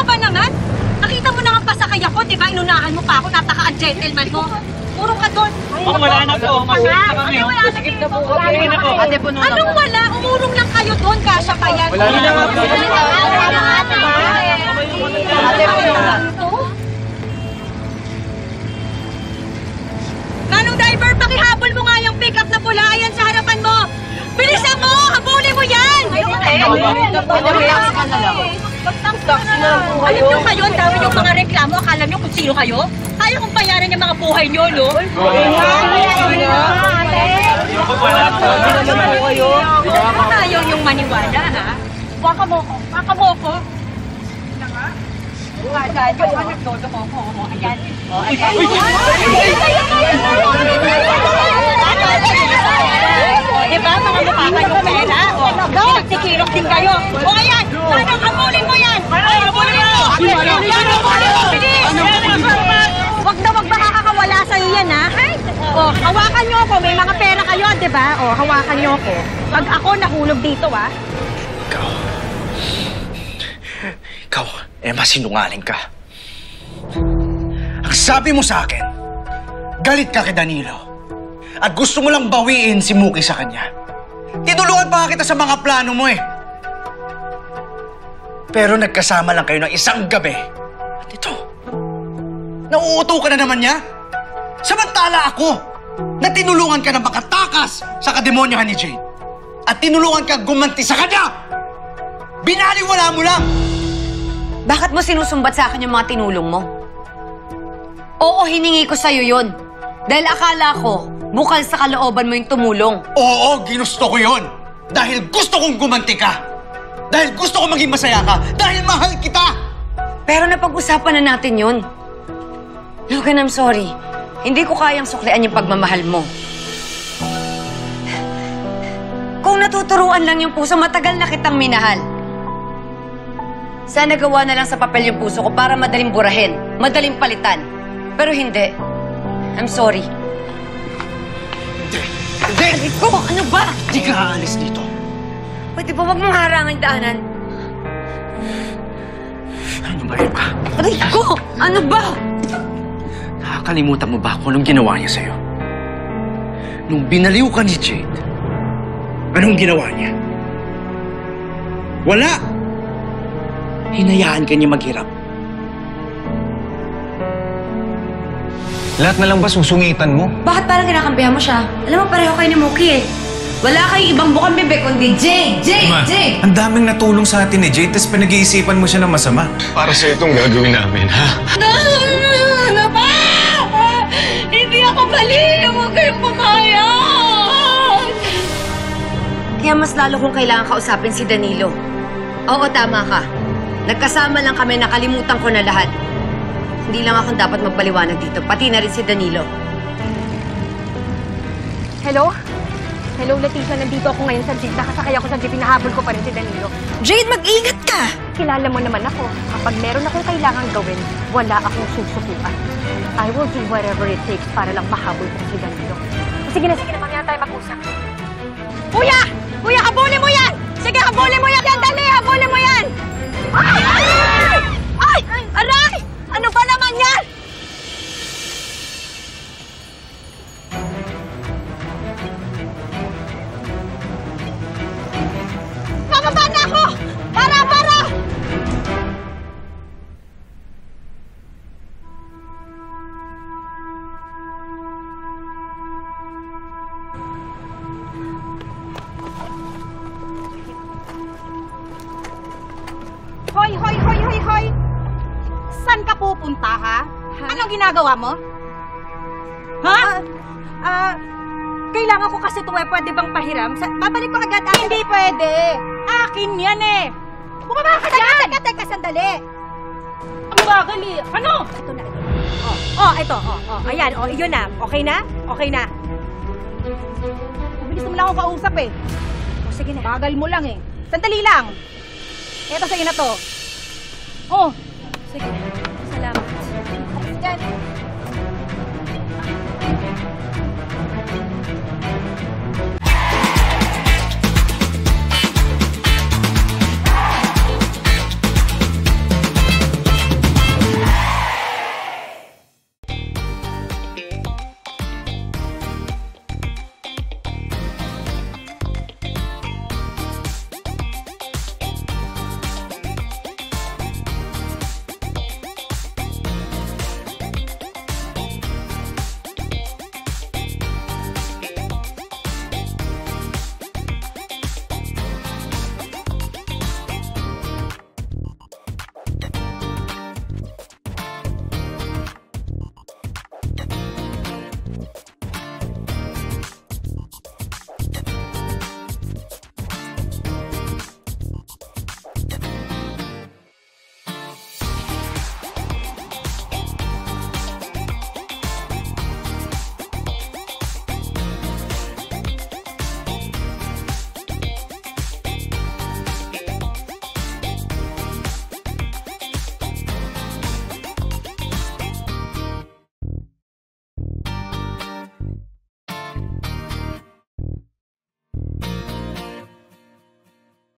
ba naman? Nakita mo na nga pasakay ako, di ba? Inunahan mo pa ako, napaka-gentleman mo. Puro ka doon. Wala na po. Masakit na kami. Sige na po. Sige na po. Anong wala? Umurong lang kayo doon. Kasya pa yan. Wala na nga po. Manong driver, pakihabol mo nga yung pick-up na pula. Ayan sa harapan mo. Bilisan mo! Habulin mo yan! Alam nyo kayo, ang dami yung mga reklamo. Akala nyo kung sino kayo? Kaya kong bayaran yung mga buhay nyo, no? Ayaw yung maniwala, ha? Waka mo ko. Waka mo ko. Wala yung anekdoto mo. Ayan. Diba, mga mukha kayong pera? Pinagtikirok din kayo. O ayan, anong habulin mo yan? Habulin mo! Huwag na wag makakawala sa'yo yan, ha? O, hawakan nyo ako. May mga pera kayo, diba? O, hawakan nyo ako. Pag ako nahulog dito, ha? Ikaw, Emma, sinungaling ka. Ang sabi mo sa akin, galit ka kay Danilo. At gusto mo lang bawiin si Muki sa kanya. Tinulungan pa kita sa mga plano mo eh. Pero nagkasama lang kayo ng isang gabi. At ito, nauuto ka na naman niya. Samantala ako, na tinulungan ka na makatakas sa kademonyohan ni Jade. At tinulungan ka gumanti sa kanya. Binaliwala mo lang. Bakit mo sinusumbat sa akin yung mga tinulong mo? Oo, hiningi ko sa'yo yun. Dahil akala ko, bukal sa kalooban mo yung tumulong. Oo, ginusto ko yon. Dahil gusto kong gumanti ka. Dahil gusto kong maging masaya ka. Dahil mahal kita. Pero napag-usapan na natin yun. Logan, I'm sorry. Hindi ko kayang suklian yung pagmamahal mo. Kung natuturuan lang yung puso, matagal na kitang minahal. Sana gawa na lang sa papel yung puso ko para madaling burahin, madaling palitan. Pero hindi. I'm sorry. Hindi! Aray ko, ano ba? Hindi ka aalis dito. Pwede ba wag mong harangin daanan? Ano ba, Emma? Aray ko, ano ba? Nakakalimutan mo ba kung anong ginawa niya sa'yo? Nung binaliw ka ni Jade, anong ginawa niya? Wala! Hinayaan ka niya maghirap. Lahat na lang ba susungitan mo? Bakit parang kinakampihan mo siya? Alam mo, pareho kayo ni Muki eh. Wala kayong ibang bukang bibig kundi Jade! Ma, Jade! ang daming natulong sa atin ni Jade, tapos pinag-iisipan mo siya ng masama. Para sa itong gagawin namin, ha? Ano ba? Hindi ako mali! Huwag kayong pumayag! Kaya mas lalo kong kailangan kausapin si Danilo. Oo, tama ka. Nagkasama lang kami, nakalimutan ko na lahat. Hindi lang akong dapat magpaliwanag dito, pati na rin si Danilo. Hello? Hello, Leticia. Nandito ako ngayon sa jeep. Nakasakay ako sa jeep. Hinahabol ko pa rin si Danilo. Jade, mag-ingat ka! Kilala mo naman ako. Kapag meron akong kailangang gawin, wala akong susukuan. I will do whatever it takes para lang mahabol ko si Danilo. Sige na, mamaya tayo mag-usap. Kuya! Kuya, habulin mo yan! Sige, habulin mo yan! Dali, habulin mo yan! Ay! Ay! Aray! Ano ba naman yan? Bababa na ako! Para! Hoy! Saan ka pupunta, ha? Anong ginagawa mo? Ha? Kailangan ko kasi ito pwede bang pahiram? Babalik ko agad. Hindi pwede. Akin yan eh. Bumaba ka dyan! Teka, sandali. Ang bagal eh. Ano? Ito na. Ito. Ayan, yun na. Okay na? Okay na. Bilis mo lang akong kausap eh. Sige na. Bagal mo lang eh. Sandali lang. Ito sa'yo na to.